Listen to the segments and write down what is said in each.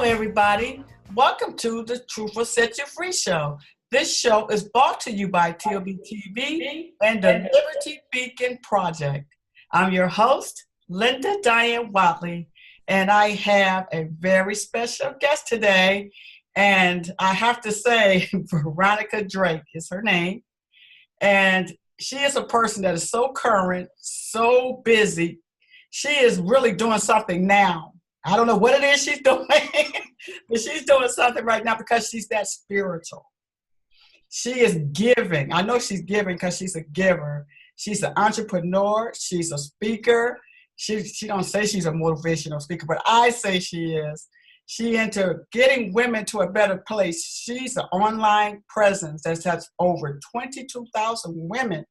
Hello, everybody. Welcome to the Truth Will Set You Free show. This show is brought to you by TLBTV and the Liberty Beacon Project. I'm your host, Linda Diane Wattley, and I have a very special guest today. And I have to say, Veronica Drake is her name. And she is a person that is so current, so busy. She is really doing something now. I don't know what it is she's doing, but she's doing something right now because she's that spiritual. She is giving. I know she's giving because she's a giver. She's an entrepreneur. She's a speaker. She don't say she's a motivational speaker, but I say she is. She into getting women to a better place. She's an online presence that has over 22,000 women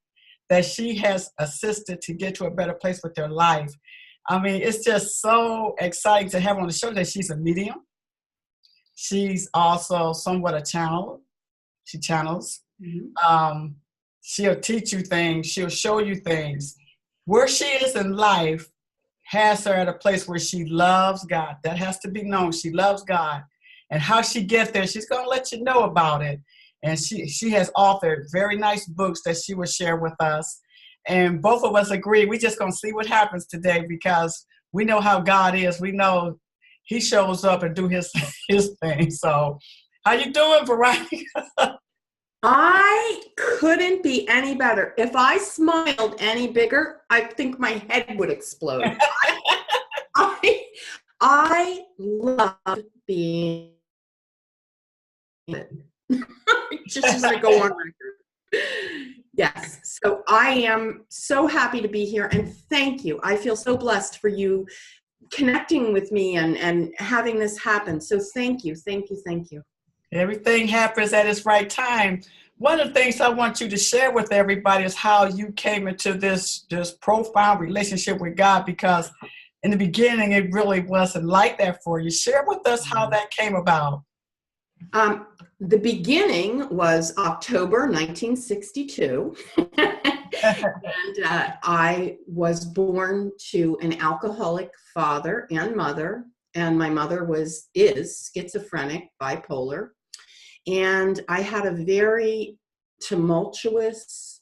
that she has assisted to get to a better place with their life. I mean, it's just so exciting to have her on the show that she's a medium. She's also somewhat a channel. She channels. Mm-hmm. She'll teach you things. She'll show you things. Where she is in life has her at a place where she loves God. That has to be known. She loves God. And how she gets there, she's going to let you know about it. And she has authored very nice books that she will share with us. And both of us agree, we're just going to see what happens today because we know how God is. We know he shows up and do his thing. So how you doing, Veronica? I couldn't be any better. If I smiled any bigger, I think my head would explode. I love being just want to go on record. Yes. So I am so happy to be here and thank you. I feel so blessed for you connecting with me and having this happen. So thank you. Thank you. Thank you. Everything happens at its right time. One of the things I want you to share with everybody is how you came into this profound relationship with God, because in the beginning, it really wasn't like that for you. Share with us how that came about. The beginning was October 1962, and I was born to an alcoholic father and mother, and my mother is schizophrenic, bipolar, and I had a very tumultuous,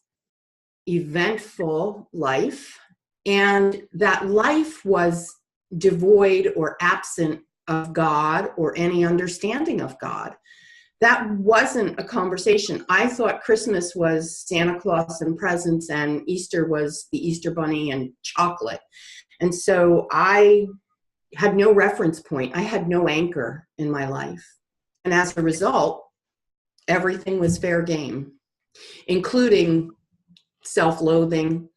eventful life, and that life was devoid or absent of God or any understanding of God. That wasn't a conversation. I thought Christmas was Santa Claus and presents and Easter was the Easter Bunny and chocolate. And so I had no reference point. I had no anchor in my life. And as a result, everything was fair game, including self-loathing,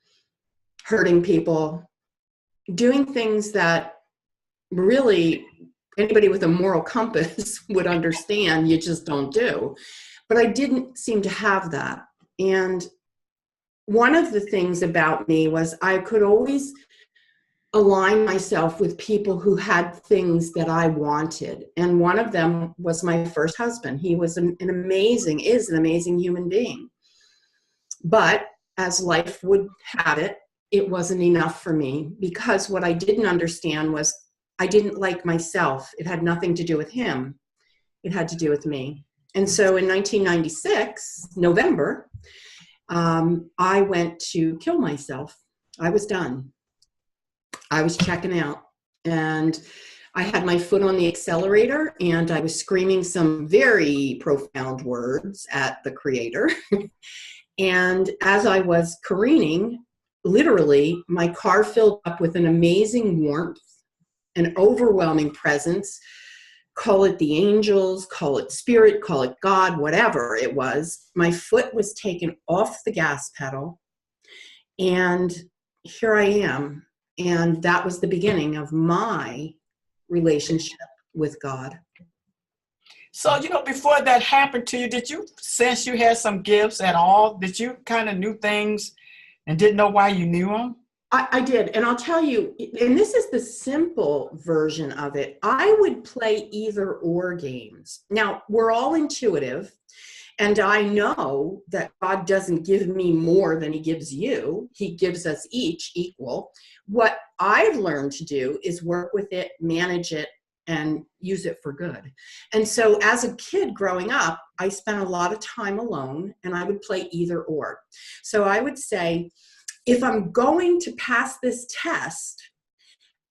hurting people, doing things that really anybody with a moral compass would understand you just don't do. But I didn't seem to have that. And one of the things about me was I could always align myself with people who had things that I wanted. And one of them was my first husband. He was an amazing human being. But as life would have it, it wasn't enough for me because what I didn't understand was I didn't like myself. It had nothing to do with him. It had to do with me. And so in 1996, November, I went to kill myself. I was done. I was checking out. And I had my foot on the accelerator and I was screaming some very profound words at the Creator. And as I was careening, literally, my car filled up with an amazing warmth, an overwhelming presence, call it the angels, call it spirit, call it God, whatever it was. My foot was taken off the gas pedal, and here I am. And that was the beginning of my relationship with God. So, before that happened to you, did you sense you had some gifts at all? Did you kind of knew things and didn't know why you knew them? I did. And I'll tell you, and this is the simple version of it. I would play either or games. Now, we're all intuitive. And I know that God doesn't give me more than he gives you. He gives us each equal. What I've learned to do is work with it, manage it, and use it for good. And so as a kid growing up, I spent a lot of time alone, and I would play either or. So I would say, if I'm going to pass this test,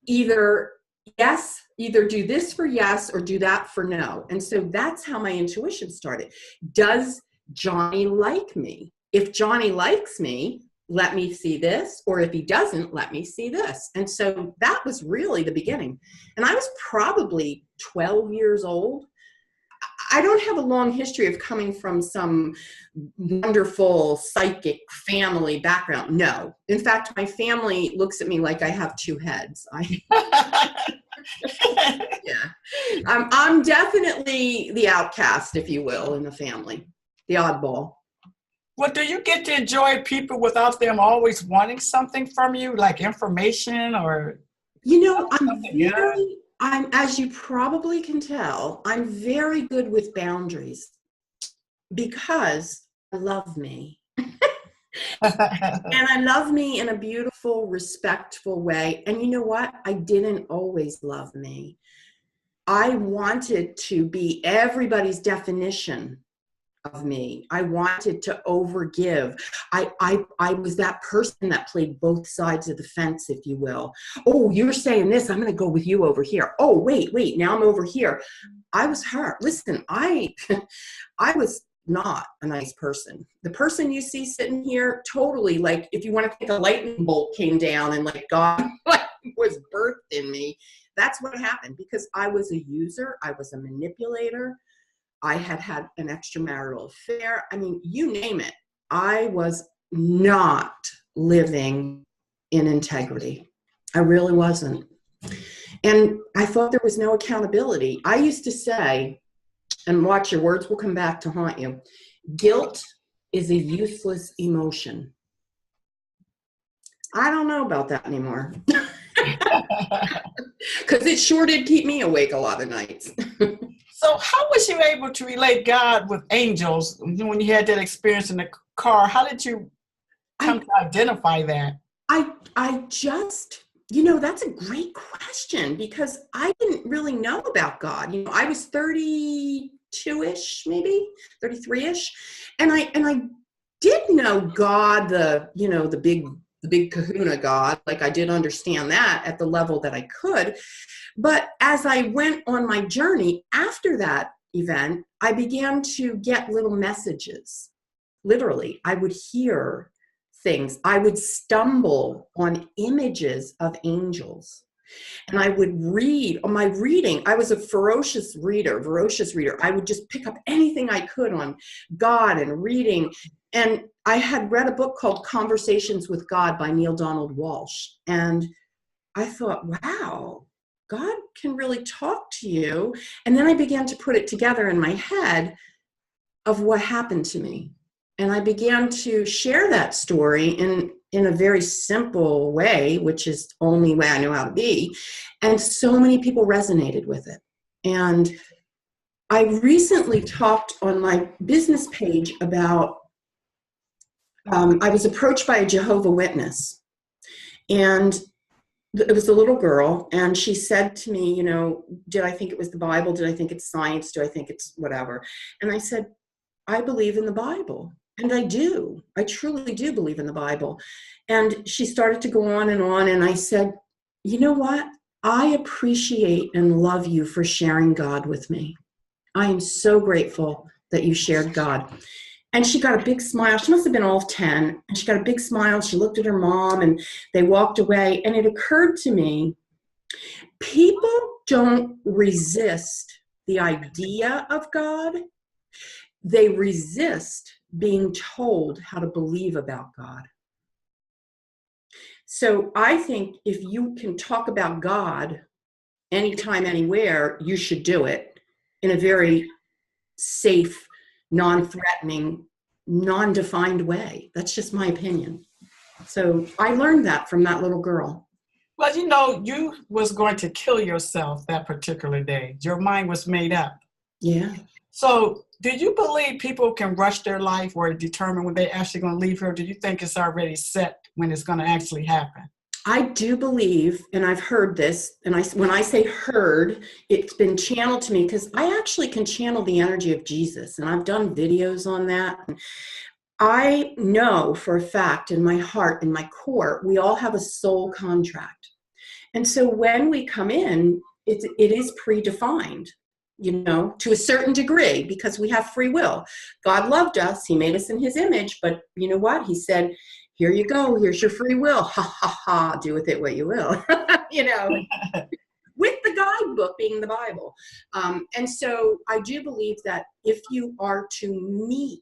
either do this for yes or do that for no. And so that's how my intuition started. Does Johnny like me? If Johnny likes me, let me see this, or if he doesn't, let me see this. And so that was really the beginning. And I was probably 12 years old. I don't have a long history of coming from some wonderful psychic family background. No. In fact, my family looks at me like I have two heads. Yeah. I'm definitely the outcast, if you will, in the family, the oddball. Well, do you get to enjoy people without them always wanting something from you, like information or? I'm, as you probably can tell, I'm very good with boundaries because I love me. And I love me in a beautiful, respectful way. And you know what? I didn't always love me. I wanted to be everybody's definition of me. I wanted to overgive. I was that person that played both sides of the fence, if you will. Oh, you're saying this, I'm going to go with you over here. Oh, wait, now I'm over here. I was her. Listen, I was not a nice person. The person you see sitting here, totally, like, if you want to think a lightning bolt came down and like God was birthed in me, that's what happened, because I was a user. I was a manipulator. I had an extramarital affair. I mean, you name it. I was not living in integrity. I really wasn't. And I thought there was no accountability. I used to say, and watch, your words will come back to haunt you, guilt is a useless emotion. I don't know about that anymore. Because it sure did keep me awake a lot of nights. So how was you able to relate God with angels when you had that experience in the car? How did you come to identify that? I just, that's a great question, because I didn't really know about God. I was 32-ish, maybe 33-ish. And I did know God, the big kahuna God. Like, I did understand that at the level that I could. But as I went on my journey after that event, I began to get little messages. Literally, I would hear things. I would stumble on images of angels. And I would read. On my reading, I was a voracious reader. I would just pick up anything I could on God and reading. And I had read a book called Conversations with God by Neil Donald Walsh. And I thought, wow, God can really talk to you. And then I began to put it together in my head of what happened to me. And I began to share that story in a very simple way, which is the only way I know how to be. And so many people resonated with it. And I recently talked on my business page about, I was approached by a Jehovah's Witness. And it was a little girl, and she said to me, did I think it was the Bible? Did I think it's science? Do I think it's whatever? And I said, I believe in the Bible. And I do. I truly do believe in the Bible. And she started to go on, and I said, you know what? I appreciate and love you for sharing God with me. I am so grateful that you shared God. And she got a big smile. She must have been all of 10. And she got a big smile. She looked at her mom, and they walked away. And it occurred to me, people don't resist the idea of God. They resist being told how to believe about God. So I think if you can talk about God anytime, anywhere, you should do it in a very safe, non-threatening, non-defined way. That's just my opinion. So I learned that from that little girl. Well, you was going to kill yourself that particular day. Your mind was made up. Yeah. So do you believe people can rush their life or determine when they're actually going to leave here? Do you think it's already set when it's going to actually happen? I do believe, and I've heard this, and when I say heard, it's been channeled to me because I actually can channel the energy of Jesus, and I've done videos on that. I know for a fact in my heart, in my core, we all have a soul contract. And so when we come in, it is predefined, to a certain degree, because we have free will. God loved us. He made us in his image. But you know what? He said, here you go. Here's your free will. Ha, ha, ha. Do with it what you will. With the guidebook being the Bible. And so I do believe that if you are to meet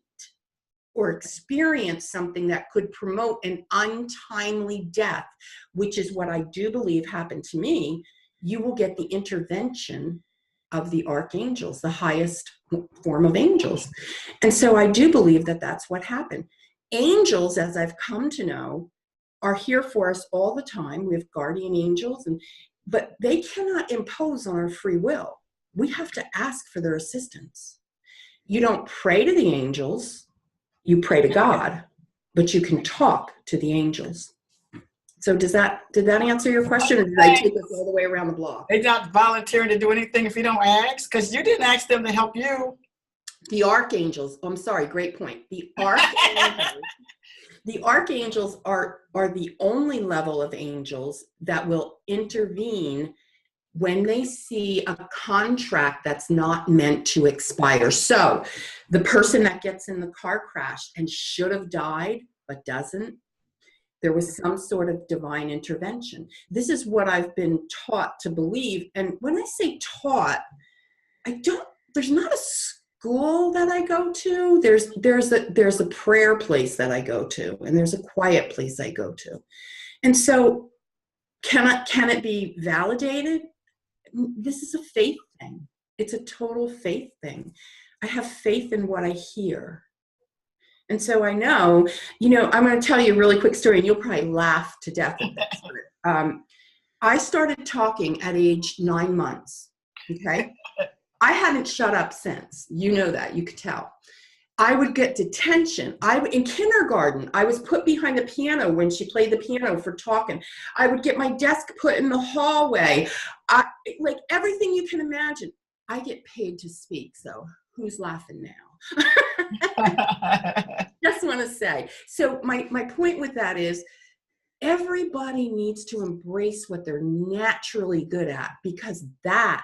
or experience something that could promote an untimely death, which is what I do believe happened to me, you will get the intervention of the archangels, the highest form of angels. And so I do believe that that's what happened. Angels, as I've come to know, are here for us all the time. We have guardian angels, but they cannot impose on our free will. We have to ask for their assistance. You don't pray to the angels, you pray to God, but you can talk to the angels. So did that answer your question, or did I take us all the way around the block? They're not volunteering to do anything if you don't ask, because you didn't ask them to help you. The archangels, I'm sorry, great point. The archangels are the only level of angels that will intervene when they see a contract that's not meant to expire. So the person that gets in the car crash and should have died but doesn't, there was some sort of divine intervention. This is what I've been taught to believe. And when I say taught, there's not a school that I go to. There's a prayer place that I go to, and there's a quiet place I go to. And so can it be validated? This is a faith thing. It's a total faith thing. I have faith in what I hear. And so I know, I'm going to tell you a really quick story, and you'll probably laugh to death at this. I started talking at age 9 months. Okay. I hadn't shut up since. You know that. You could tell. I would get detention. In kindergarten, I was put behind the piano when she played the piano for talking. I would get my desk put in the hallway. Like everything you can imagine. I get paid to speak, so who's laughing now? Just want to say. So my point with that is everybody needs to embrace what they're naturally good at, because that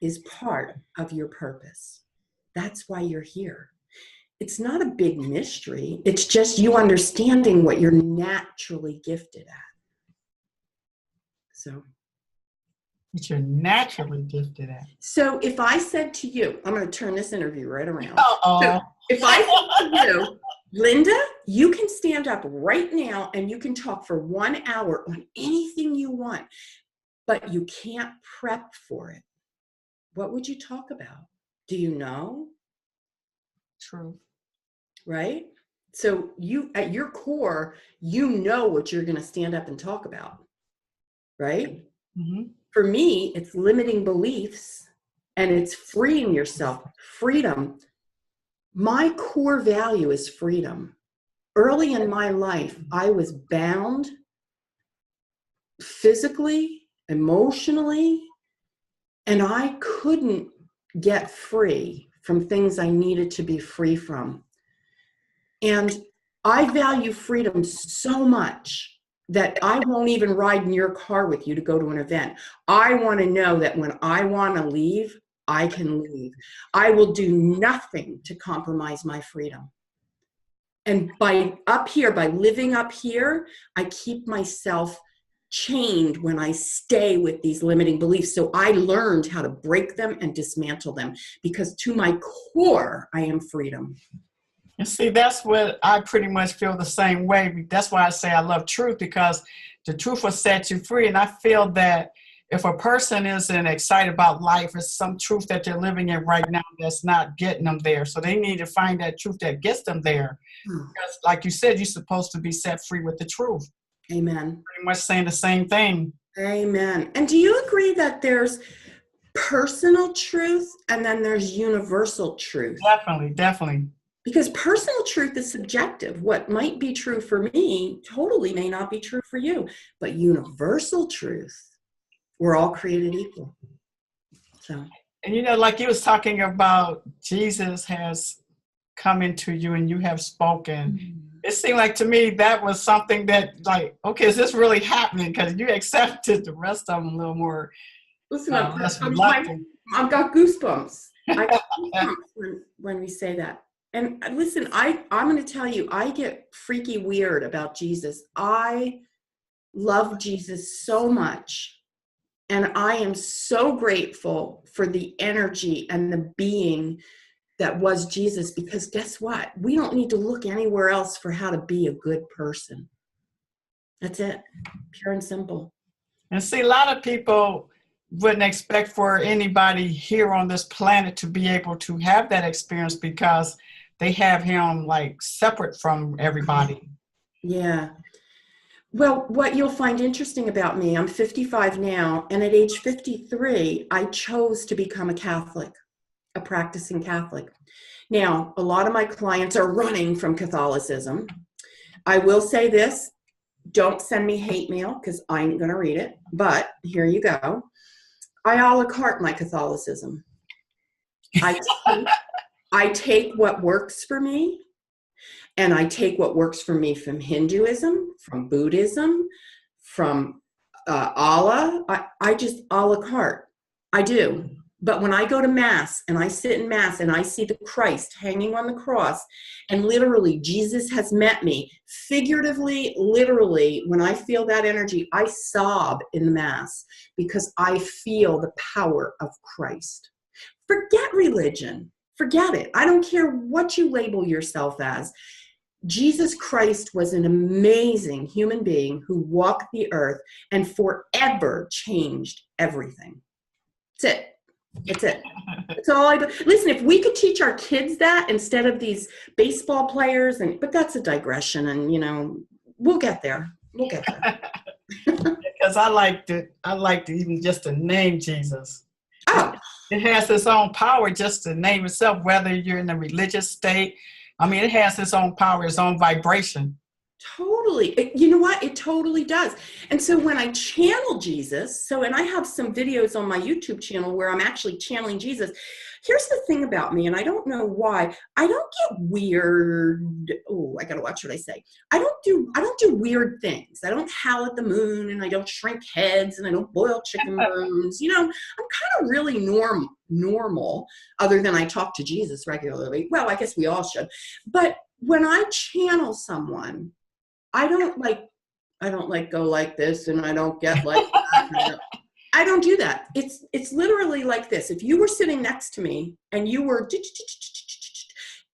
is part of your purpose. That's why you're here. It's not a big mystery. It's just you understanding what you're naturally gifted at. So. What you're naturally gifted at. So if I said to you, I'm going to turn this interview right around. So if I said to you, Linda, you can stand up right now and you can talk for 1 hour on anything you want, but you can't prep for it. What would you talk about? Do you know? True. Right? So you, at your core, you know what you're going to stand up and talk about. Right? Mm-hmm. For me, it's limiting beliefs and it's freeing yourself. Freedom. My core value is freedom. Early in my life, I was bound physically, emotionally, and I couldn't get free from things I needed to be free from. And I value freedom so much that I won't even ride in your car with you to go to an event. I want to know that when I want to leave, I can leave. I will do nothing to compromise my freedom. And by living up here, I keep myself chained when I stay with these limiting beliefs. So I learned how to break them and dismantle them, because to my core, I am freedom. And see, that's what I pretty much feel the same way. That's why I say I love truth, because the truth will set you free. And I feel that if a person isn't excited about life, it's some truth that they're living in right now that's not getting them there. So they need to find that truth that gets them there. Because like you said, you're supposed to be set free with the truth. Amen. Pretty much saying the same thing. Amen. And do you agree that there's personal truth and then there's universal truth? Definitely, definitely. Because personal truth is subjective. What might be true for me totally may not be true for you. But universal truth, we're all created equal. So, And you know, like you was talking about, Jesus has come into you and you have spoken. It seemed like to me that was something that, like, okay, is this really happening? Because you accepted the rest of them a little more. listen, Less reluctant. I've got goosebumps. I got goosebumps when we say that. And listen, I'm going to tell you, I get freaky weird about Jesus. I love Jesus so much. And I am so grateful for the energy and the being that was Jesus, because guess what? We don't need to look anywhere else for how to be a good person. That's it. Pure and simple. And see, a lot of people wouldn't expect for anybody here on this planet to be able to have that experience because they have him like separate from everybody. Yeah. Well, what you'll find interesting about me, I'm 55 now, and at age 53, I chose to become a Catholic, a practicing Catholic. Now, a lot of my clients are running from Catholicism. I will say this, don't send me hate mail because I ain't going to read it, but here you go. I a la carte my Catholicism. I take what works for me, and I take what works for me from Hinduism, from Buddhism, from Allah. I just a la carte. I do. But when I go to Mass and I sit in Mass and I see the Christ hanging on the cross, and literally Jesus has met me, figuratively, literally, when I feel that energy, I sob in the Mass because I feel the power of Christ. Forget religion. Forget it. I don't care what you label yourself as. Jesus Christ was an amazing human being who walked the earth and forever changed everything. That's it. That's it. That's all listen, if we could teach our kids that instead of these baseball players, but that's a digression, and we'll get there. We'll get there. Because I like to even just to name Jesus. Oh. It has its own power just to name itself, whether you're in a religious state. I mean, it has its own power, its own vibration. Totally. You know what? It totally does. And so when I channel Jesus, and I have some videos on my YouTube channel where I'm actually channeling Jesus. Here's the thing about me, and I don't know why. I don't get weird. Oh, I gotta watch what I say. I don't do weird things. I don't howl at the moon, and I don't shrink heads, and I don't boil chicken bones. I'm kind of really normal, other than I talk to Jesus regularly. Well, I guess we all should. But when I channel someone, I don't go like this, and I don't get like that. I don't do that. It's literally like this. If you were sitting next to me and you were,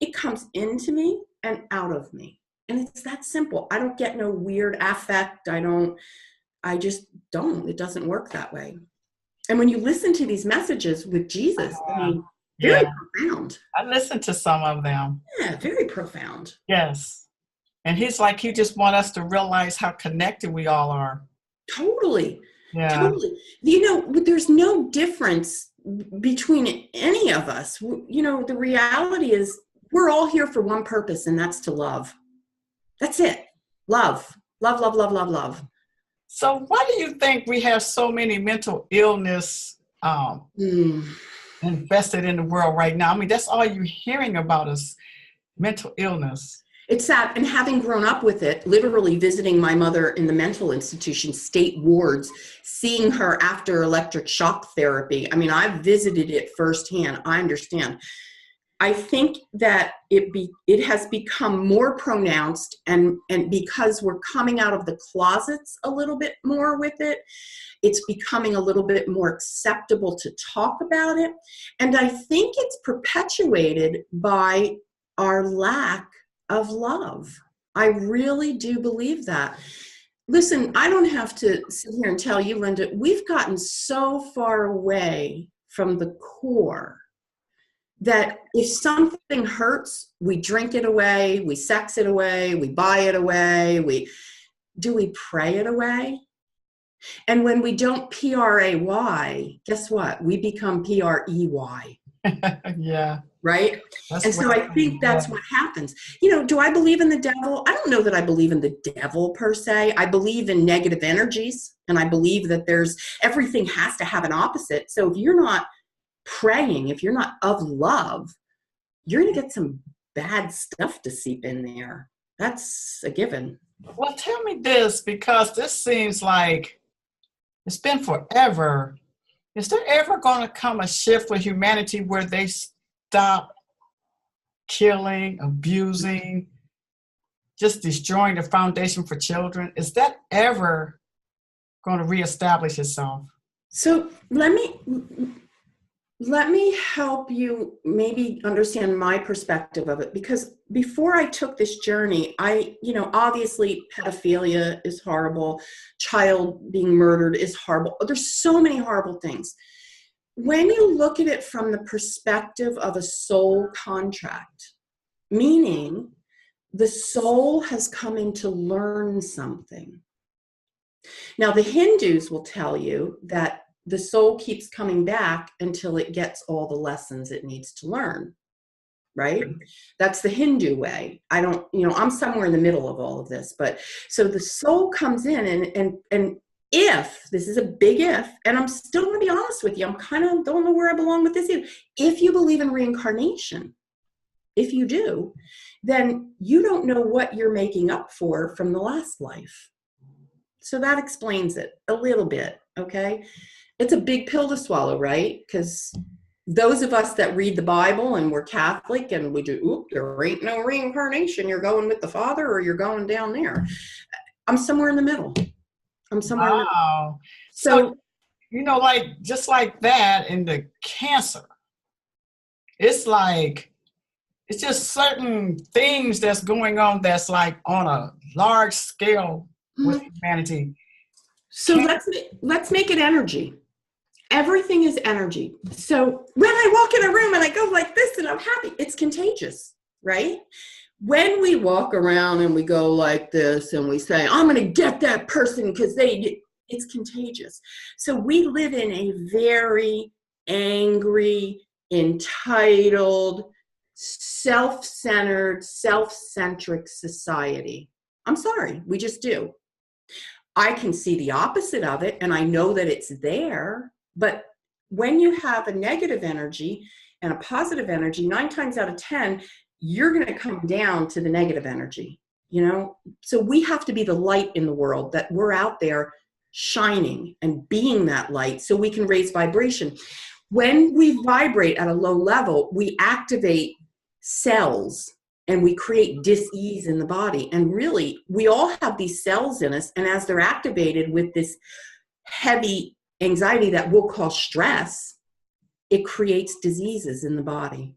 it comes into me and out of me. And it's that simple. I don't get no weird affect. I just don't. It doesn't work that way. And when you listen to these messages with Jesus, very profound. I listened to some of them. Yeah, very profound. Yes. And he just want us to realize how connected we all are. Totally. Yeah. Totally. There's no difference between any of us. The reality is we're all here for one purpose, and that's to love. That's it. Love. Love, love, love, love, love. So why do you think we have so many mental illness invested in the world right now? I mean, that's all you're hearing about is mental illness. It's sad. And having grown up with it, literally visiting my mother in the mental institution, state wards, seeing her after electric shock therapy. I mean, I've visited it firsthand. I understand. I think that it has become more pronounced, and because we're coming out of the closets a little bit more with it, it's becoming a little bit more acceptable to talk about it. And I think it's perpetuated by our lack of love. I really do believe that. Listen, I don't have to sit here and tell you, Linda, we've gotten so far away from the core that if something hurts, we drink it away, we sex it away, we buy it away, we pray it away? And when we don't pray, guess what? We become prey. Yeah. right? That's And so I think that's what happens. You know, do I believe in the devil? I don't know that I believe in the devil per se. I believe in negative energies, and I believe that everything has to have an opposite. So if you're not praying, if you're not of love, you're going to get some bad stuff to seep in there. That's a given. Well, tell me this, because this seems like it's been forever. Is there ever going to come a shift for humanity where they stop killing, abusing, just destroying the foundation for children? Is that ever going to reestablish itself? So let me help you maybe understand my perspective of it, because before I took this journey, obviously pedophilia is horrible. Child being murdered is horrible. There's so many horrible things. When you look at it from the perspective of a soul contract, meaning the soul has come in to learn something. Now, the Hindus will tell you that the soul keeps coming back until it gets all the lessons it needs to learn, right? That's the Hindu way. I'm somewhere in the middle of all of this, but so the soul comes in and if, this is a big if, and I'm still going to be honest with you, I'm kind of don't know where I belong with this either. If you believe in reincarnation, if you do, then you don't know what you're making up for from the last life. So that explains it a little bit, okay? It's a big pill to swallow, right? Because those of us that read the Bible and we're Catholic and we do, there ain't no reincarnation. You're going with the Father or you're going down there. I'm somewhere in the middle. Wow. So, just like that in the cancer, it's just certain things that's going on that's like on a large scale with humanity. So let's make it energy. Everything is energy. So when I walk in a room and I go like this and I'm happy, it's contagious, right? When we walk around and we go like this and we say, I'm going to get that person because it's contagious. So we live in a very angry, entitled, self-centered, self-centric society. I'm sorry, we just do. I can see the opposite of it and I know that it's there. But when you have a negative energy and a positive energy, 9 times out of 10, you're going to come down to the negative energy, So we have to be the light in the world, that we're out there shining and being that light so we can raise vibration. When we vibrate at a low level, we activate cells and we create dis-ease in the body. And really, we all have these cells in us. And as they're activated with this heavy anxiety that we'll call stress, it creates diseases in the body.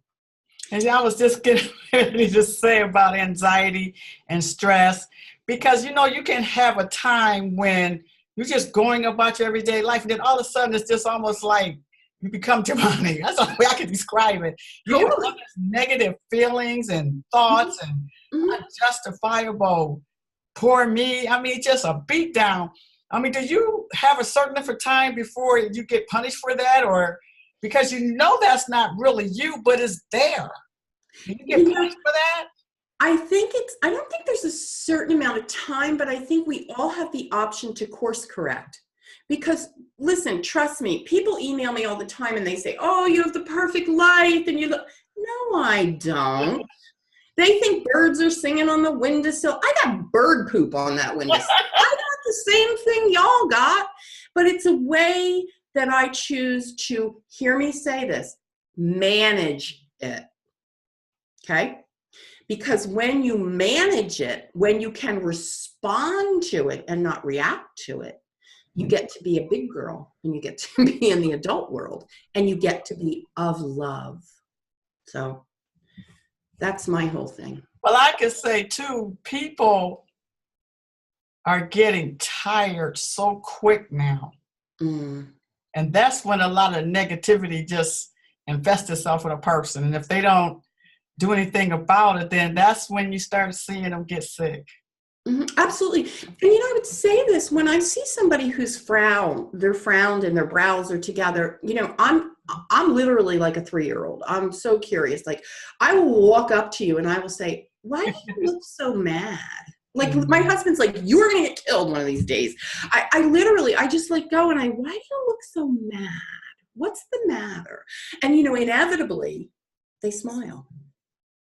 And I was just getting ready to say about anxiety and stress, because, you can have a time when you're just going about your everyday life, and then all of a sudden it's just almost like you become demonic. That's the way I can describe it. You have all these negative feelings and thoughts and unjustifiable, poor me. Just a beat down. Do you have a certain different time before you get punished for that, or because that's not really you, but it's there? Do you get punished for that? I don't think there's a certain amount of time, but I think we all have the option to course correct. Because listen, trust me, people email me all the time and they say, oh, you have the perfect life. And no, I don't. They think birds are singing on the windowsill. I got bird poop on that windowsill. I got the same thing y'all got, but it's a way that I choose to, hear me say this, manage it. Okay? Because when you manage it, when you can respond to it and not react to it, you get to be a big girl and you get to be in the adult world and you get to be of love. So that's my whole thing. Well, I can say too, people are getting tired so quick now. And that's when a lot of negativity just invests itself in a person. And if they don't do anything about it, then that's when you start seeing them get sick. Absolutely. And I would say this, when I see somebody who's they're frowned and their brows are together, I'm literally like a 3-year-old. I'm so curious. Like, I will walk up to you and I will say, why do you look so mad? Like, my husband's like, you're going to get killed one of these days. I literally, I just like go and why do you look so mad? What's the matter? And, inevitably they smile.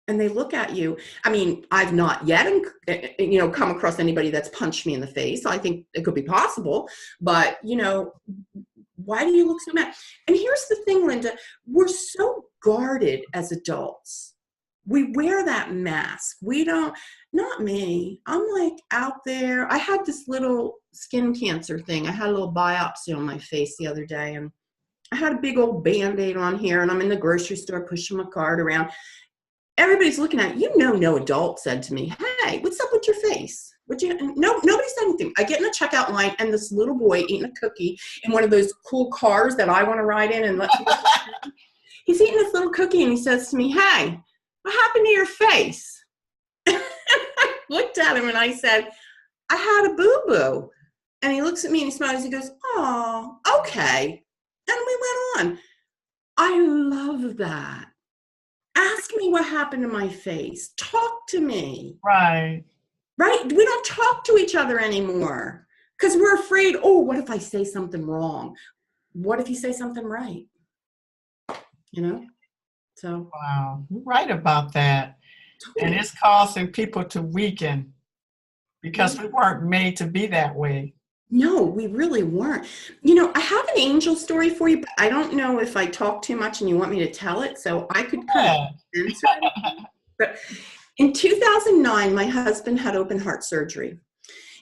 And they look at you. I mean, I've not yet, come across anybody that's punched me in the face. I think it could be possible, but why do you look so mad? And here's the thing, Linda, we're so guarded as adults. We wear that mask. We don't, not me. I'm like out there. I had this little skin cancer thing. I had a little biopsy on my face the other day, and I had a big old Band-Aid on here, and I'm in the grocery store pushing my cart around. Everybody's looking at you. No adult said to me, hey, what's up with your face? Nobody said anything. I get in the checkout line, and this little boy eating a cookie in one of those cool cars that I want to ride in and let people he's eating this little cookie, and he says to me, hey, what happened to your face? I looked at him and I said, I had a boo-boo. And he looks at me and he smiles. He goes, oh, okay. And we went on. I love that. Ask me what happened to my face. Talk to me. Right. We don't talk to each other anymore because we're afraid, oh, what if I say something wrong? What if you say something right? So. Wow. You're right about that. Totally. And it's causing people to weaken because we weren't made to be that way. No, we really weren't. I have an angel story for you, but I don't know if I talk too much and you want me to tell it, so I could kind of answer it. But in 2009, my husband had open heart surgery,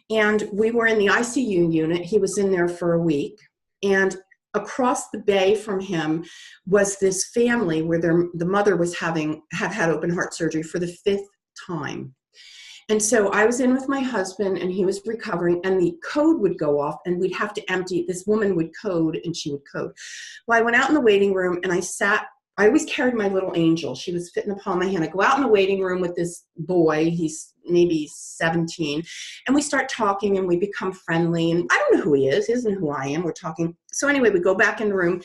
and we were in the ICU unit. He was in there for a week, and across the bay from him was this family where the mother had open heart surgery for the 5th time. And so I was in with my husband, and he was recovering, and the code would go off, and we'd have to empty. This woman would code, and she would code. Well, I went out in the waiting room, and I always carried my little angel. She was fit in the palm of my hand. I go out in the waiting room with this boy. He's maybe 17. And we start talking, and we become friendly. And I don't know who he is. He doesn't know who I am. We're talking. So anyway, we go back in the room.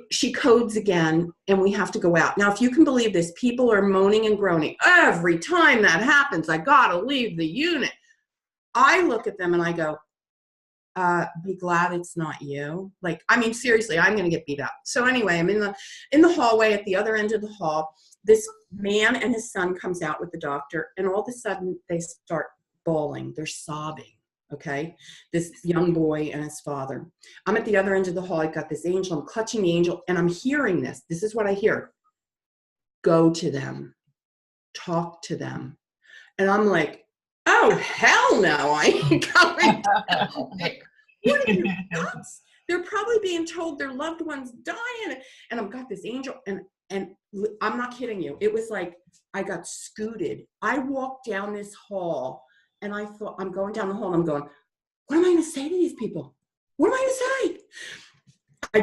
She codes again, and we have to go out. Now, if you can believe this, people are moaning and groaning. Every time that happens, I got to leave the unit. I look at them, and I go, be glad it's not you. Like, I mean, seriously, I'm going to get beat up. So anyway, I'm in the hallway at the other end of the hall. This man and his son comes out with the doctor, and all of a sudden they start bawling. They're sobbing. Okay. This young boy and his father. I'm at the other end of the hall. I've got this angel. I'm clutching the angel, and I'm hearing this. This is what I hear. Go to them. Talk to them. And I'm like, oh, hell no, I ain't going down. Like, what are you nuts? They're probably being told their loved one's dying. And I've got this angel, and I'm not kidding you. It was like I got scooted. I walked down this hall, and I thought, I'm going down the hall, and I'm going, what am I going to say to these people? What am I going to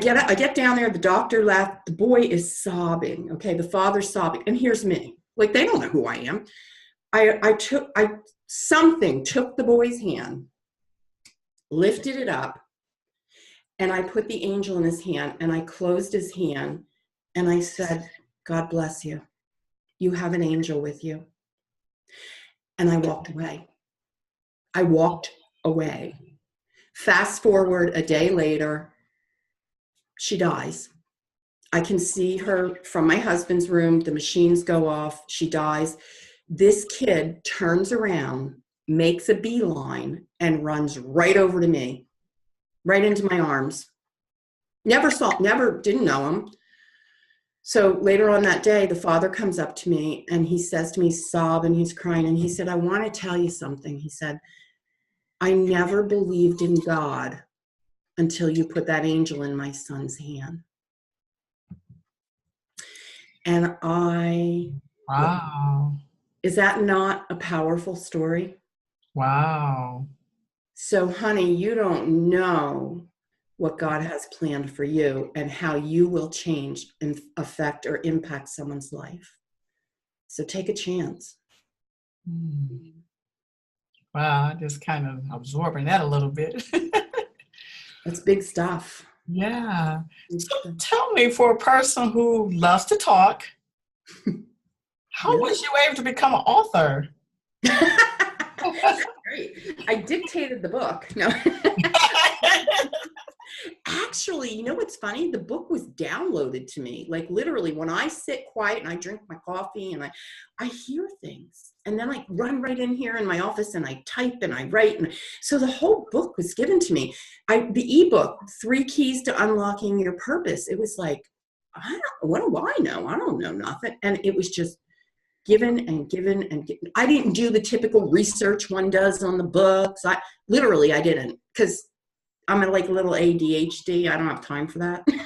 say? I get down there. The doctor left. The boy is sobbing. Okay, the father's sobbing. And here's me. Like, they don't know who I am. Something took the boy's hand, lifted it up, and I put the angel in his hand, and I closed his hand, and I said, God bless you. You have an angel with you. And I walked away. Fast forward a day later, she dies. I can see her from my husband's room. The machines go off. She dies. This kid turns around, makes a beeline, and runs right over to me, right into my arms. Didn't know him. So later on that day, the father comes up to me, and he says to me, sobbing, he's crying, and he said, I want to tell you something. He said, I never believed in God until you put that angel in my son's hand. And wow. Is that not a powerful story? Wow. So, honey, you don't know what God has planned for you and how you will change and affect or impact someone's life. So take a chance. Wow, I just kind of absorbing that a little bit. That's big stuff. Yeah. Big So stuff. tell me, for a person who loves to talk, how Really? was you able to become an author? Great. I dictated the book. No. Actually, you know what's funny? The book was downloaded to me. Like literally, when I sit quiet and I drink my coffee and I hear things. And then I run right in here in my office and I type and I write. And so the whole book was given to me. The ebook, 3 Keys to Unlocking Your Purpose. It was like, what do I know? I don't know nothing. And it was just given and given and given. I didn't do the typical research one does on the books. I didn't, because I'm a little ADHD. I don't have time for that. So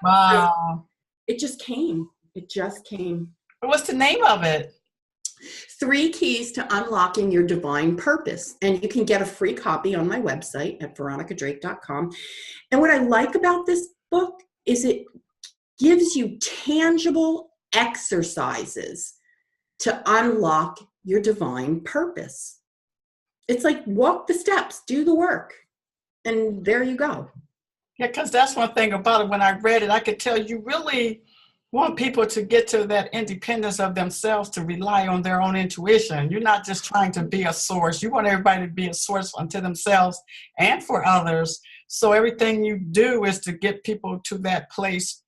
Wow. it just came. It just came. What's the name of it? 3 Keys to Unlocking Your Divine Purpose. And you can get a free copy on my website at veronicadrake.com. And what I like about this book is it gives you tangible exercises to unlock your divine purpose. It's like walk the steps, do the work, and there you go. Yeah, because that's one thing about it. When I read it, I could tell you really want people to get to that independence of themselves, to rely on their own intuition. You're not just trying to be a source. You want everybody to be a source unto themselves and for others. So everything you do is to get people to that place.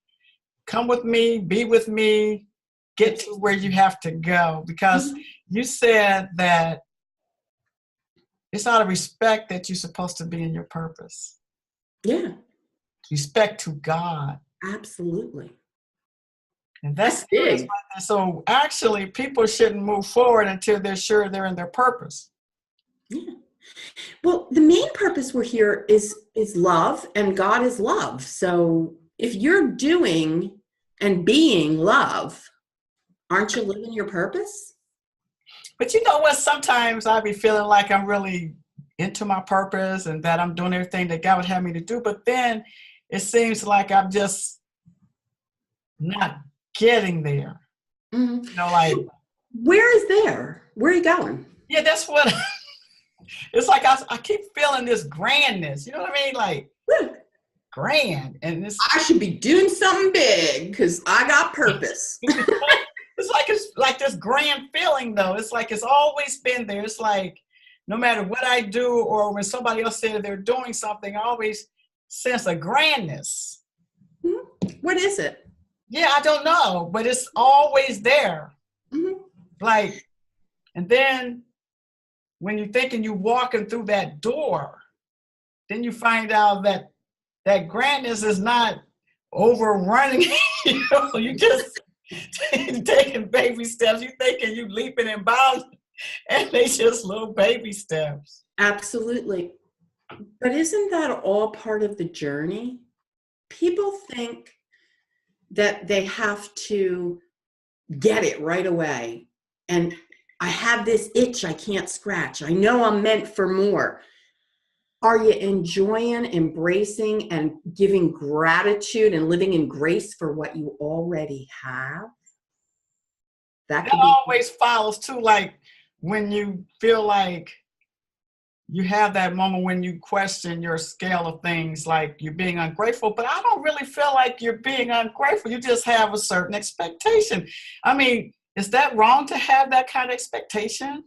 Come with me, be with me, get to where you have to go. Because you said that it's out of respect that you're supposed to be in your purpose. Yeah. Respect to God. Absolutely. And that's big. So actually, people shouldn't move forward until they're sure they're in their purpose. Yeah. Well, the main purpose we're here is love, and God is love. So if you're doing and being love, aren't you living your purpose? But you know what? Sometimes I be feeling like I'm really into my purpose and that I'm doing everything that God would have me to do. But then it seems like I'm just not getting there. Mm-hmm. You know, like, where is there? Where are you going? Yeah, that's what it's like. I keep feeling this grandness. You know what I mean? Like grand, and I should be doing something big because I got purpose. It's like this grand feeling, though. It's like it's always been there. It's like no matter what I do, or when somebody else says they're doing something, I always sense a grandness. What is it? Yeah, I don't know, but it's always there. Mm-hmm. Like, and then when you're thinking you're walking through that door, then you find out that that grandness is not overrunning. You know, you just taking baby steps. You thinking you leaping and bounding, and they just little baby steps. Absolutely. But isn't that all part of the journey? People think that they have to get it right away. And I have this itch I can't scratch. I know I'm meant for more. Are you enjoying, embracing, and giving gratitude and living in grace for what you already have? That always follows too, like when you feel like you have that moment when you question your scale of things, like you're being ungrateful, but I don't really feel like you're being ungrateful. You just have a certain expectation. I mean, is that wrong to have that kind of expectation?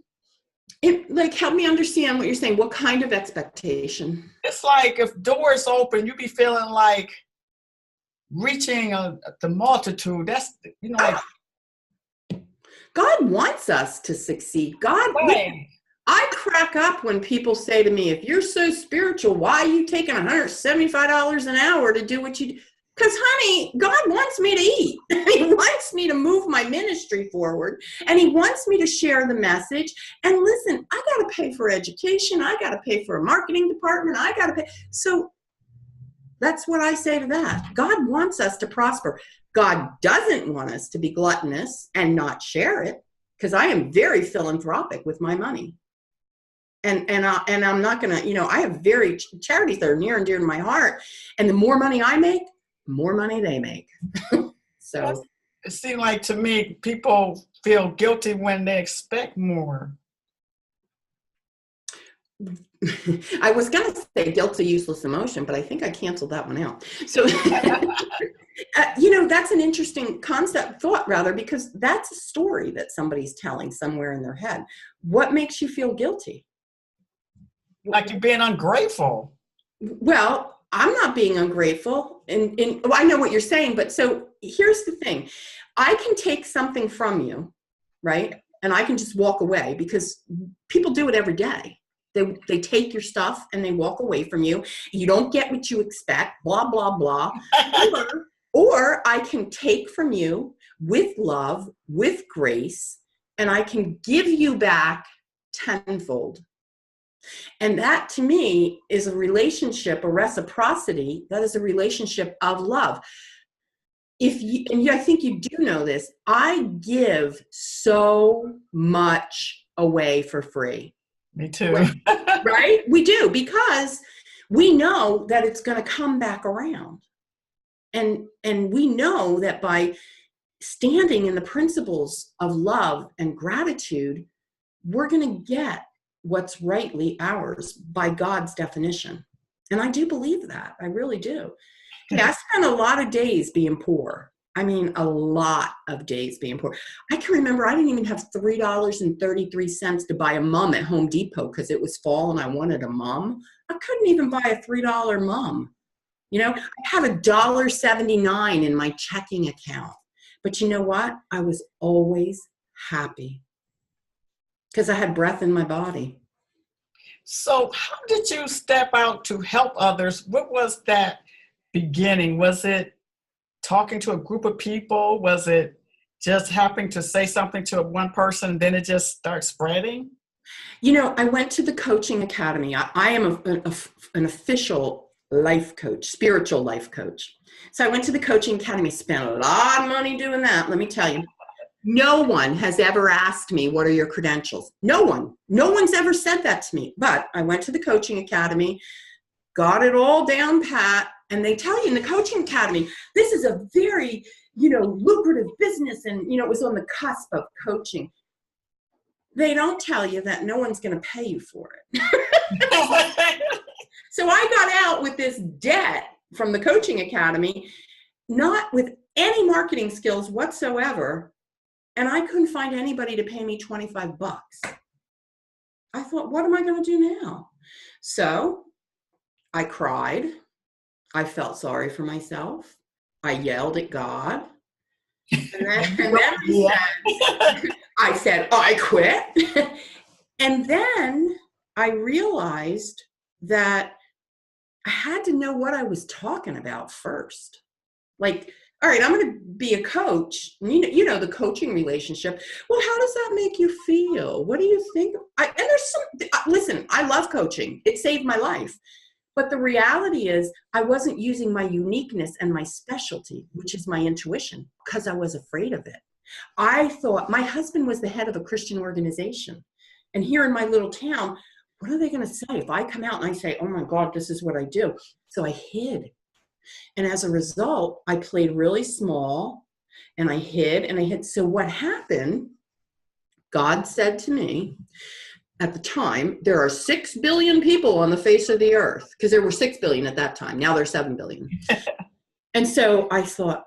Help me understand what you're saying. What kind of expectation? It's like if doors open, you be feeling like reaching the multitude. That's, you know, like God wants us to succeed. right. I crack up when people say to me, if you're so spiritual, why are you taking $175 an hour to do what you do? Because, honey, God wants me to eat. He wants me to move my ministry forward. And he wants me to share the message. And listen, I got to pay for education. I got to pay for a marketing department. I got to pay. So that's what I say to that. God wants us to prosper. God doesn't want us to be gluttonous and not share it, because I am very philanthropic with my money. And I'm not going to, I have very charities that are near and dear to my heart. And the more money I make, the more money they make. So it seems like to me, people feel guilty when they expect more. I was going to say guilt's a useless emotion, but I think I canceled that one out. So, that's an interesting thought rather, because that's a story that somebody's telling somewhere in their head. What makes you feel guilty? Like you're being ungrateful. Well, I'm not being ungrateful. Well, I know what you're saying, but so here's the thing. I can take something from you, right? And I can just walk away, because people do it every day. They take your stuff and they walk away from you. You don't get what you expect, blah, blah, blah. Or I can take from you with love, with grace, and I can give you back tenfold. And that, to me, is a relationship, a reciprocity. That is a relationship of love. I think you do know this, I give so much away for free. Me too. Right? We do, because we know that it's going to come back around. And we know that by standing in the principles of love and gratitude, we're going to get what's rightly ours by God's definition. And I do believe that. I really do. Yeah, I spent a lot of days being poor. I mean, a lot of days being poor. I can remember I didn't even have $3.33 to buy a mum at Home Depot because it was fall and I wanted a mum. I couldn't even buy a $3 mum. I had $1.79 in my checking account. But you know what? I was always happy because I had breath in my body. So how did you step out to help others? What was that beginning? Was it talking to a group of people? Was it just happening to say something to one person and then it just starts spreading? I went to the coaching academy. I am an official life coach, spiritual life coach. So I went to the coaching academy, spent a lot of money doing that. Let me tell you, no one has ever asked me, what are your credentials? No one's ever said that to me. But I went to the coaching academy, got it all down pat. And they tell you in the coaching academy, this is a very, lucrative business. And, it was on the cusp of coaching. They don't tell you that no one's going to pay you for it. So I got out with this debt from the coaching academy, not with any marketing skills whatsoever. And I couldn't find anybody to pay me $25. I thought, what am I going to do now? So I cried. I felt sorry for myself. I yelled at God. And then I said, I quit. And then I realized that I had to know what I was talking about first. Like, all right, I'm going to be a coach. You know the coaching relationship. Well, how does that make you feel? What do you think? Listen, I love coaching. It saved my life. But the reality is I wasn't using my uniqueness and my specialty, which is my intuition, because I was afraid of it. I thought my husband was the head of a Christian organization. And here in my little town, what are they going to say if I come out and I say, oh my God, this is what I do? So I hid. And as a result, I played really small and I hid. So what happened, God said to me at the time, there are 6 billion people on the face of the earth, because there were 6 billion at that time. Now there's 7 billion. And so I thought,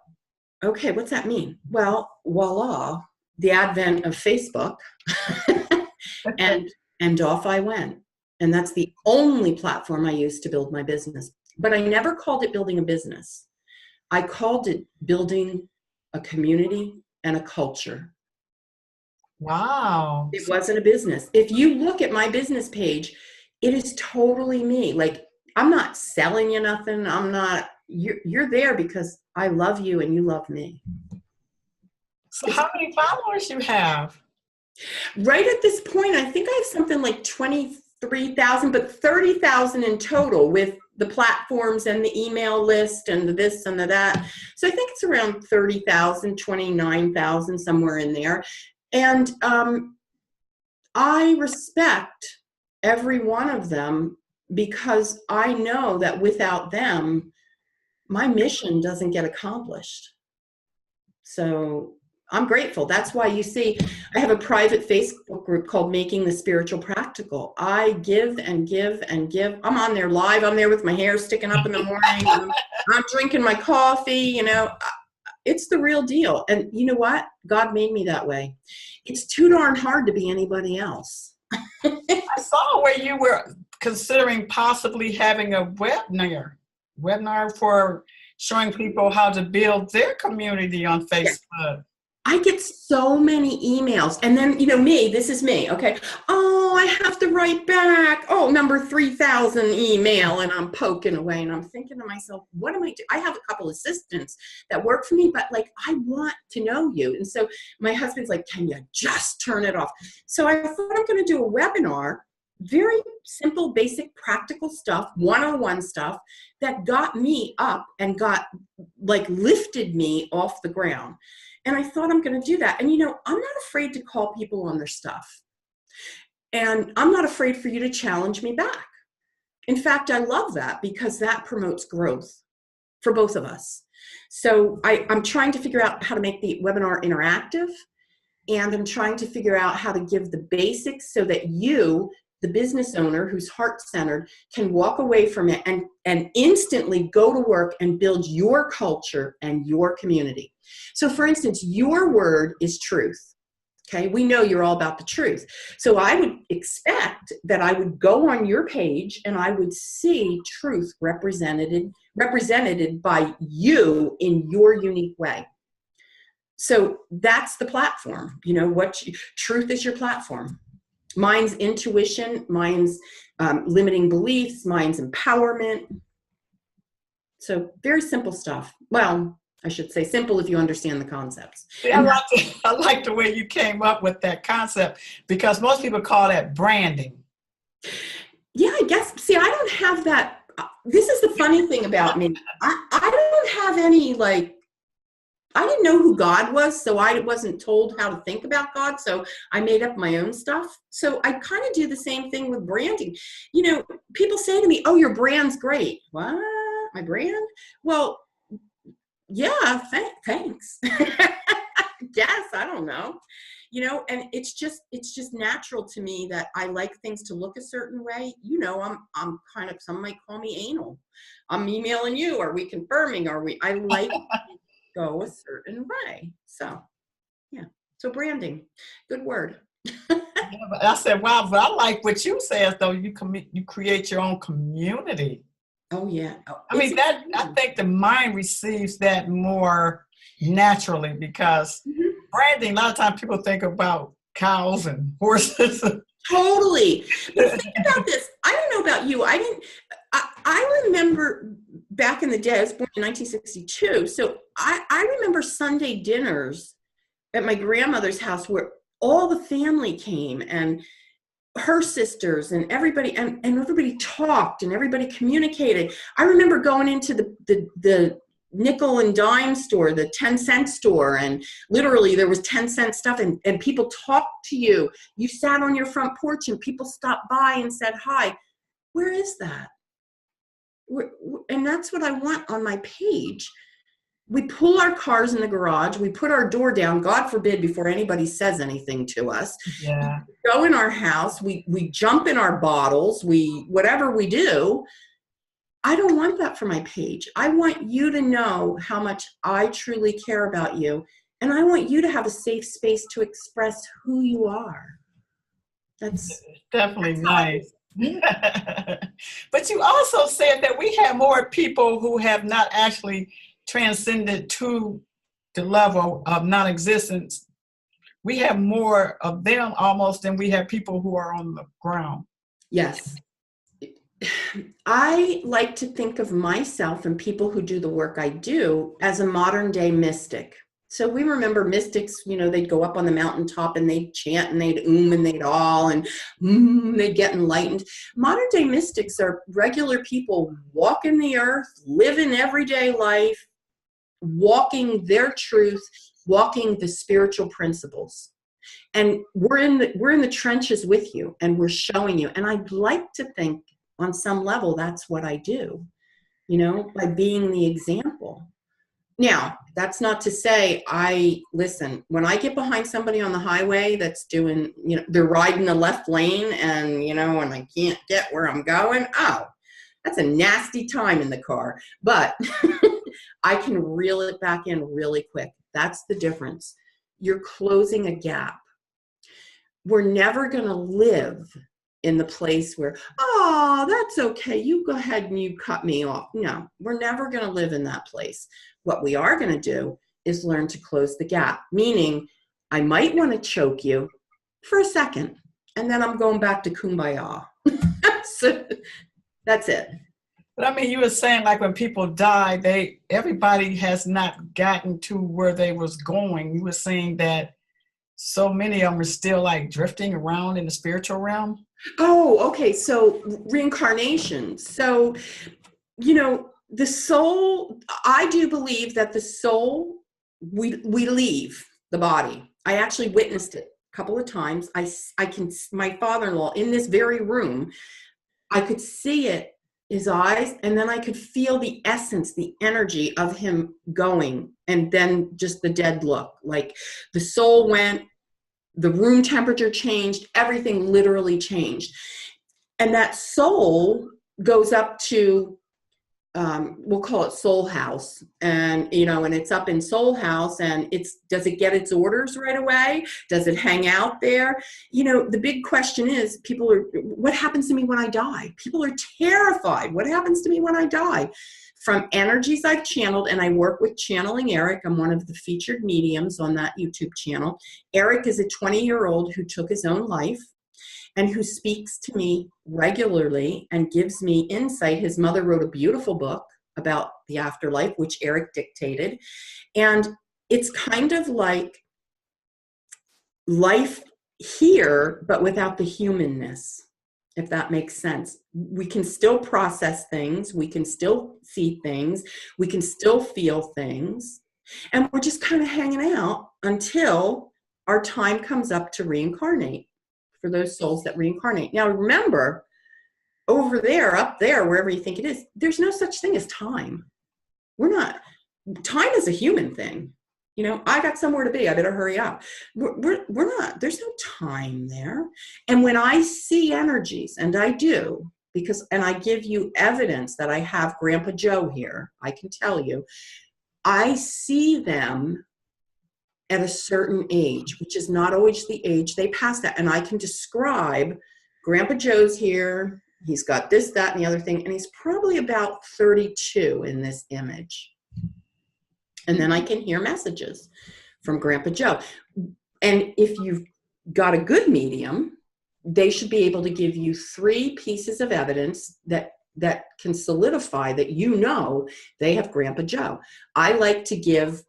okay, what's that mean? Well, voila, the advent of Facebook. And off I went. And that's the only platform I used to build my business. But I never called it building a business. I called it building a community and a culture. Wow. It wasn't a business. If you look at my business page, it is totally me. Like, I'm not selling you nothing. You're there because I love you and you love me. So how many followers you have? Right at this point, I think I have something like 23,000, but 30,000 in total with the platforms and the email list and the this and the that. So I think it's around 30,000, 29,000, somewhere in there. And I respect every one of them because I know that without them, my mission doesn't get accomplished. So I'm grateful. That's why you see, I have a private Facebook group called Making the Spiritual Practical. I give and give and give. I'm on there live. I'm there with my hair sticking up in the morning. I'm drinking my coffee, you know. It's the real deal. And you know what? God made me that way. It's too darn hard to be anybody else. I saw where you were considering possibly having a webinar for showing people how to build their community on Facebook. I get so many emails. And then, you know, this is me, okay? Oh, I have to write back. Oh, number 3,000 email. And I'm poking away and I'm thinking to myself, what am I doing? I have a couple assistants that work for me, but like, I want to know you. And so my husband's like, can you just turn it off? So I thought I'm going to do a webinar, very simple, basic, practical stuff, one-on-one stuff that got me up and lifted me off the ground. And I thought I'm going to do that. And, you know, I'm not afraid to call people on their stuff. And I'm not afraid for you to challenge me back. In fact, I love that because that promotes growth for both of us. So I'm trying to figure out how to make the webinar interactive. And I'm trying to figure out how to give the basics so that you, the business owner who's heart-centered, can walk away from it and instantly go to work and build your culture and your community. So for instance, your word is truth. Okay, we know you're all about the truth. So I would expect that I would go on your page and I would see truth represented by you in your unique way. So that's the platform. You know, truth is your platform. Mine's intuition, mine's limiting beliefs, mine's empowerment. So very simple stuff. Well, I should say simple if you understand the concepts. Yeah, I like the way you came up with that concept because most people call that branding. Yeah, I guess. See, I don't have that. This is the funny thing about me. I don't have any, I didn't know who God was, so I wasn't told how to think about God, so I made up my own stuff. So I kind of do the same thing with branding. You know, people say to me, oh, your brand's great. What? My brand? Well, yeah, thanks. Yes, I don't know. You know, and it's just natural to me that I like things to look a certain way. You know, I'm kind of, some might call me anal. I'm emailing you. Are we confirming? I like go a certain way. So, yeah. So branding, good word. Yeah, but I said, wow, but I like what you said, though. You create your own community. Oh, yeah. I mean, I think the mind receives that more naturally because branding, a lot of times people think about cows and horses. Totally. But think about this. I don't know about you. I remember back in the day, I was born in 1962. So I remember Sunday dinners at my grandmother's house where all the family came and her sisters and everybody, and everybody talked and everybody communicated. I remember going into the nickel and dime store, the 10-cent store, and literally there was 10-cent stuff and people talked to you. You sat on your front porch and people stopped by and said hi. Where is that? And that's what I want on my page. We pull our cars in the garage. We put our door down, God forbid, before anybody says anything to us. Yeah. We go in our house. We jump in our bottles. Whatever we do. I don't want that for my page. I want you to know how much I truly care about you. And I want you to have a safe space to express who you are. That's definitely nice. But you also said that we have more people who have not actually transcended to the level of non-existence. We have more of them almost than we have people who are on the ground. Yes. I like to think of myself and people who do the work I do as a modern day mystic. So we remember mystics, you know, they'd go up on the mountaintop and they'd chant and they'd and they'd all and they'd get enlightened. Modern day mystics are regular people walking the earth, living everyday life, walking their truth, walking the spiritual principles. And we're in the trenches with you and we're showing you. And I'd like to think on some level that's what I do, you know, by being the example. Now, that's not to say listen, when I get behind somebody on the highway that's doing, they're riding the left lane and, and I can't get where I'm going. Oh, that's a nasty time in the car. But I can reel it back in really quick. That's the difference. You're closing a gap. We're never going to live in the place where, oh, that's okay, you go ahead and you cut me off. No, we're never going to live in that place. What we are going to do is learn to close the gap, meaning I might want to choke you for a second, and then I'm going back to kumbaya. So that's it. But I mean, you were saying like when people die, everybody has not gotten to where they was going. You were saying that so many of them are still like drifting around in the spiritual realm. Oh, okay. So reincarnation. So, the soul, I do believe that the soul, we leave the body. I actually witnessed it a couple of times. My father-in-law in this very room, I could see it, his eyes, and then I could feel the essence, the energy of him going, and then just the dead look. Like the soul went, the room temperature changed, everything literally changed. And that soul goes up to, we'll call it Soul House. And, and it's up in Soul House, and does it get its orders right away? Does it hang out there? The big question is, what happens to me when I die? People are terrified. What happens to me when I die? From energies I've channeled, and I work with Channeling Eric. I'm one of the featured mediums on that YouTube channel. Eric is a 20-year-old who took his own life and who speaks to me regularly and gives me insight. His mother wrote a beautiful book about the afterlife, which Eric dictated. And it's kind of like life here, but without the humanness, if that makes sense. We can still process things. We can still see things. We can still feel things. And we're just kind of hanging out until our time comes up to reincarnate, for those souls that reincarnate. Now, remember, over there, up there, wherever you think it is, there's no such thing as time. Time is a human thing. I got somewhere to be. I better hurry up. We're not, there's no time there. And when I see energies, and I do, and I give you evidence that I have Grandpa Joe here, I can tell you, I see them at a certain age, which is not always the age they pass that. And I can describe, Grandpa Joe's here, he's got this, that, and the other thing, and he's probably about 32 in this image. And then I can hear messages from Grandpa Joe. And if you've got a good medium, they should be able to give you 3 pieces of evidence that can solidify that they have Grandpa Joe. I like to give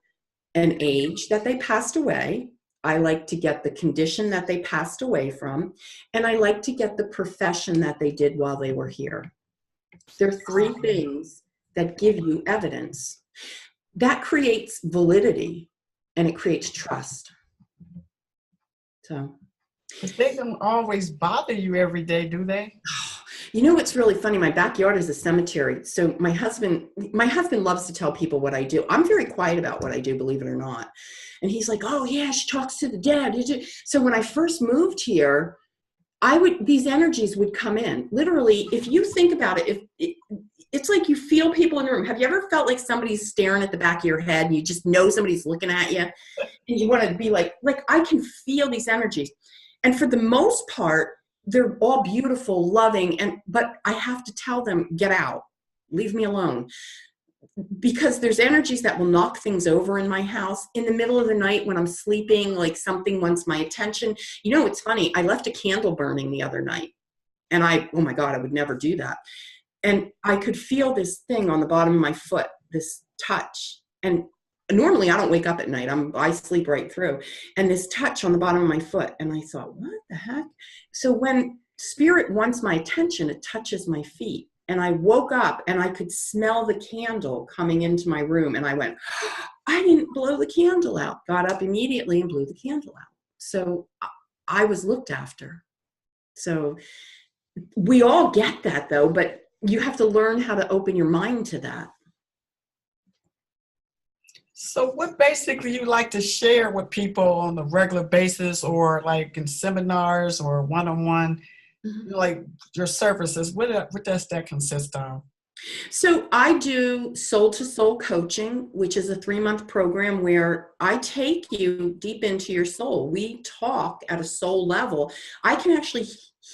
an age that they passed away. I like to get the condition that they passed away from. And I like to get the profession that they did while they were here. There are 3 things that give you evidence. That creates validity, and it creates trust. So, they don't always bother you every day, do they? It's really funny. My backyard is a cemetery. So my husband loves to tell people what I do. I'm very quiet about what I do, believe it or not. And he's like, oh yeah, she talks to the dead. So when I first moved here, these energies would come in. Literally, if you think about it, it's like you feel people in the room. Have you ever felt like somebody's staring at the back of your head and you just know somebody's looking at you? And you want to be like I can feel these energies. And for the most part, they're all beautiful, loving, but I have to tell them, get out, leave me alone. Because there's energies that will knock things over in my house. In the middle of the night when I'm sleeping, like something wants my attention. It's funny. I left a candle burning the other night. And oh my God, I would never do that. And I could feel this thing on the bottom of my foot, this touch. And normally I don't wake up at night. I sleep right through. And this touch on the bottom of my foot. And I thought, what the heck? So when spirit wants my attention, it touches my feet. And I woke up and I could smell the candle coming into my room. And I went, I didn't blow the candle out. Got up immediately and blew the candle out. So I was looked after. So we all get that though, but you have to learn how to open your mind to that. So what basically you like to share with people on a regular basis or like in seminars or one-on-one, like your services? What does that consist of? So I do soul to soul coaching, which is a 3-month program where I take you deep into your soul. We talk at a soul level. I can actually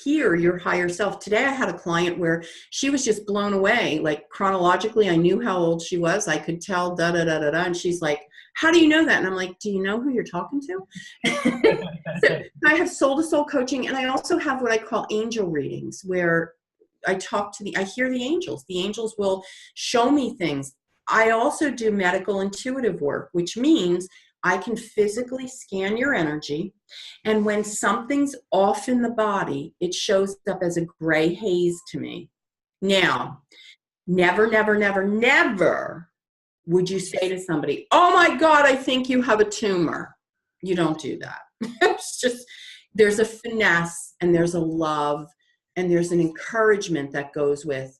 hear your higher self. Today I had a client where she was just blown away. Like chronologically, I knew how old she was. I could tell da da da da da. And she's like, "How do you know that?" And I'm like, "Do you know who you're talking to?" So I have soul to soul coaching, and I also have what I call angel readings, where I hear the angels. The angels will show me things. I also do medical intuitive work, which means I can physically scan your energy. And when something's off in the body, it shows up as a gray haze to me. Now, never, never, never, never would you say to somebody, "Oh my God, I think you have a tumor." You don't do that. It's just, there's a finesse and there's a love and there's an encouragement that goes with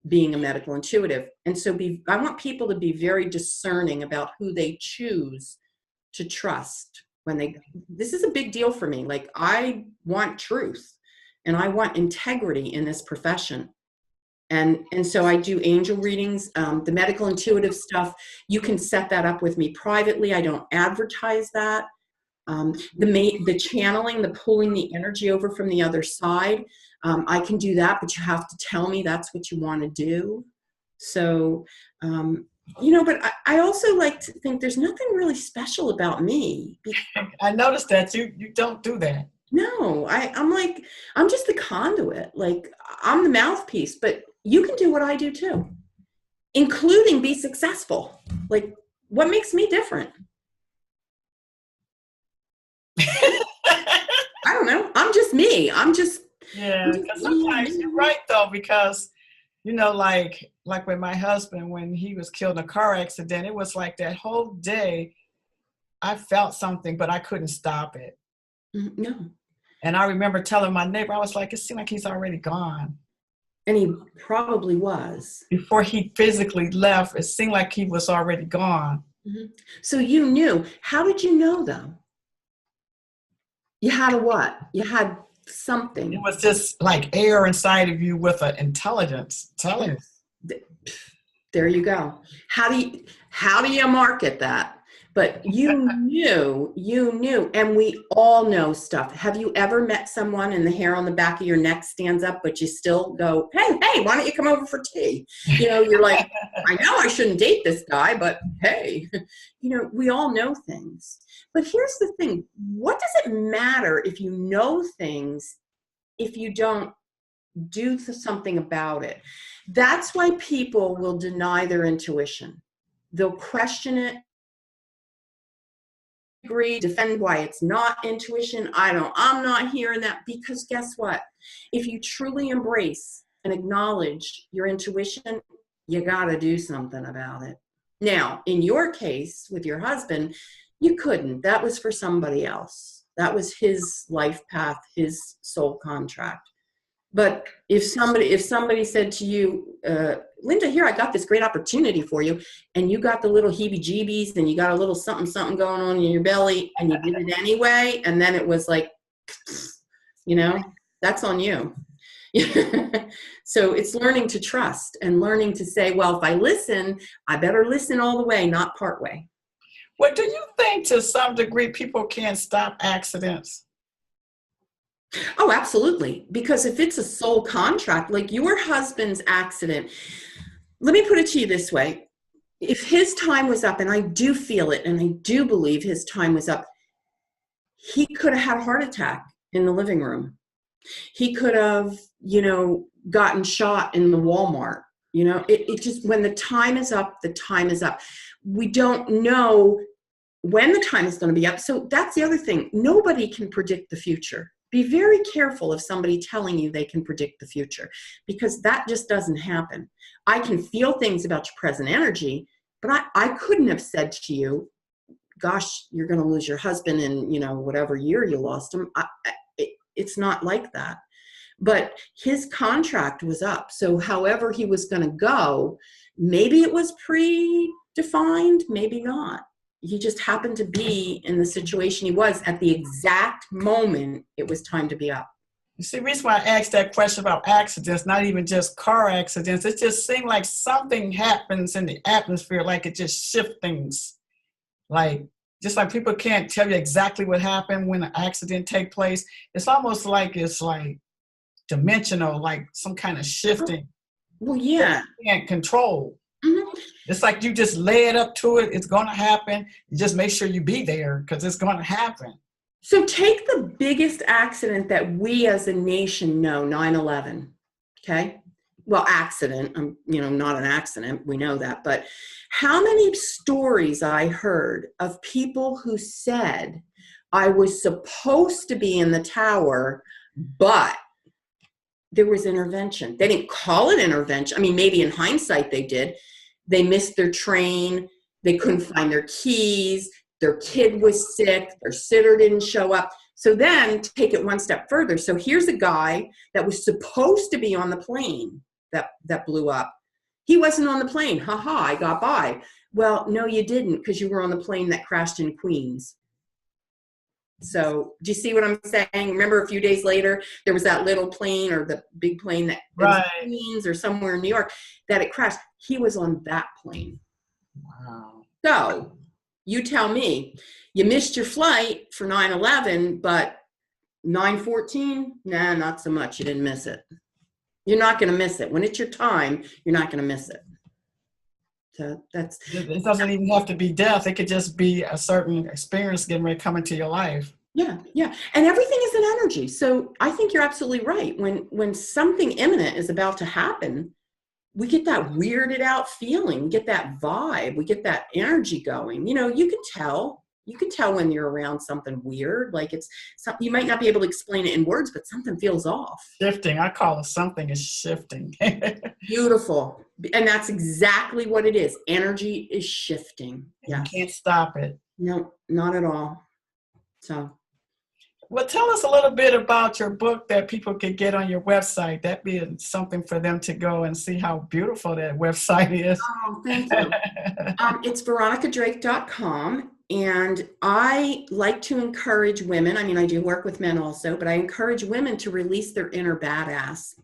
being a medical intuitive. And so I want people to be very discerning about who they choose to trust this is a big deal for me. Like, I want truth and I want integrity in this profession. And so I do angel readings, the medical intuitive stuff. You can set that up with me privately. I don't advertise that. The channeling, the pulling the energy over from the other side, I can do that, but you have to tell me that's what you want to do. So, but I also like to think there's nothing really special about me. I noticed that you don't do that. No, I'm just the conduit. Like, I'm the mouthpiece, but you can do what I do too, including be successful. Like, what makes me different? I don't know. I'm just me. Yeah, because sometimes you're right though, because like with my husband, when he was killed in a car accident, it was like that whole day I felt something, but I couldn't stop it. No. And I remember telling my neighbor, I was like, it seemed like he's already gone. And he probably was. Before he physically left, it seemed like he was already gone. Mm-hmm. So you knew. How did you know though? You had a what? You had something. It was just like air inside of you with an intelligence telling you. There you go. How do you market that? But you knew, and we all know stuff. Have you ever met someone and the hair on the back of your neck stands up, but you still go, hey, why don't you come over for tea? You're like, I know I shouldn't date this guy, but hey, we all know things. But here's the thing. What does it matter if you know things if you don't do something about it? That's why people will deny their intuition. They'll question it, agree, defend why it's not intuition. I'm not hearing that, because guess what? If you truly embrace and acknowledge your intuition, you got to do something about it. Now, in your case with your husband, you couldn't. That was for somebody else. That was his life path, his soul contract. But if somebody said to you, Linda, here, I got this great opportunity for you, and you got the little heebie-jeebies and you got a little something going on in your belly, and you did it anyway, and then it was like, that's on you. So it's learning to trust and learning to say, well, if I listen, I better listen all the way, not part way. Well, do you think to some degree people can't stop accidents? Oh, absolutely. Because if it's a soul contract, like your husband's accident, let me put it to you this way. If his time was up, and I do feel it, and I do believe his time was up, he could have had a heart attack in the living room. He could have, gotten shot in the Walmart. It just, when the time is up, the time is up. We don't know when the time is going to be up. So that's the other thing. Nobody can predict the future. Be very careful of somebody telling you they can predict the future, because that just doesn't happen. I can feel things about your present energy, but I couldn't have said to you, gosh, you're going to lose your husband in, whatever year you lost him. It's not like that. But his contract was up. So however he was going to go, maybe it was predefined, maybe not. he just happened to be in the situation he was at the exact moment it was time to be up. You see, the reason why I asked that question about accidents, not even just car accidents, it just seemed like something happens in the atmosphere, like it just shifts things. Like, just like people can't tell you exactly what happened when an accident take place. It's almost like it's like dimensional, like some kind of shifting. Well, yeah. You can't control. Mm-hmm. It's like you just lay it up to it. It's going to happen. You just make sure you be there because it's going to happen. So take the biggest accident that we as a nation know, 9/11, okay? Well, accident, not an accident, we know that, but how many stories I heard of people who said, I was supposed to be in the tower, but there was intervention. They didn't call it intervention. I mean, maybe in hindsight they did. They missed their train. They couldn't find their keys. Their kid was sick, their sitter didn't show up. So then take it one step further. So here's a guy that was supposed to be on the plane that blew up. He wasn't on the plane. I got by. Well, no, you didn't, because you were on the plane that crashed in Queens. So do you see what I'm saying? Remember a few days later, there was that little plane or the big plane that was in Queens or somewhere in New York that it crashed. He was on that plane. Wow. So you tell me, you missed your flight for 9/11, but 9/14, nah, not so much. You didn't miss it. You're not going to miss it. When it's your time, you're not going to miss it. So that's. It doesn't even have to be death. It could just be a certain experience getting ready to come into your life. Yeah. And everything is an energy. So I think you're absolutely right. When something imminent is about to happen, we get that weirded out feeling, we get that vibe, we get that energy going. You can tell when you're around something weird, like it's something, you might not be able to explain it in words, but something feels off. Shifting, I call it something is shifting. Beautiful. And that's exactly what it is. Energy is shifting. Yeah. You can't stop it. No, not at all. So. Well, tell us a little bit about your book that people can get on your website. That'd be something for them to go and see how beautiful that website is. Oh, thank you. It's veronicadrake.com. And I like to encourage women. I mean, I do work with men also, but I encourage women to release their inner badass.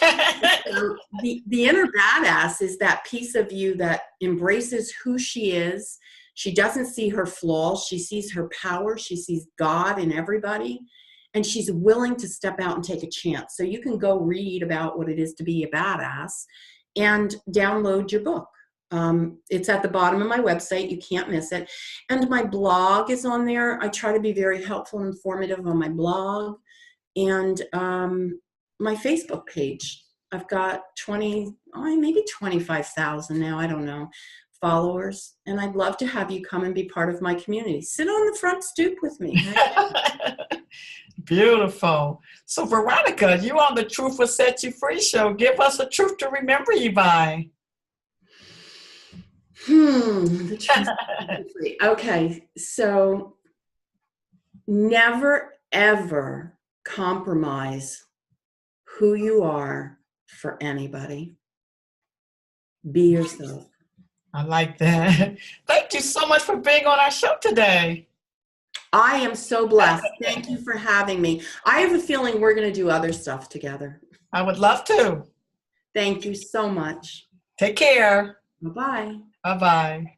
So the inner badass is that piece of you that embraces who she is. She doesn't see her flaws. She sees her power. She sees God in everybody. And she's willing to step out and take a chance. So you can go read about what it is to be a badass and download your book. It's at the bottom of my website. You can't miss it. And my blog is on there. I try to be very helpful and informative on my blog. And my Facebook page. I've got maybe 25,000 now. I don't know. Followers, and I'd love to have you come and be part of my community. Sit on the front stoop with me. Beautiful. So Veronica, you on the Truth Will Set You Free show. Give us a truth to remember you by. The truth free. Okay, so never ever compromise who you are for anybody. Be yourself. I like that. Thank you so much for being on our show today. I am so blessed. Thank you for having me. I have a feeling we're going to do other stuff together. I would love to. Thank you so much. Take care. Bye-bye. Bye-bye.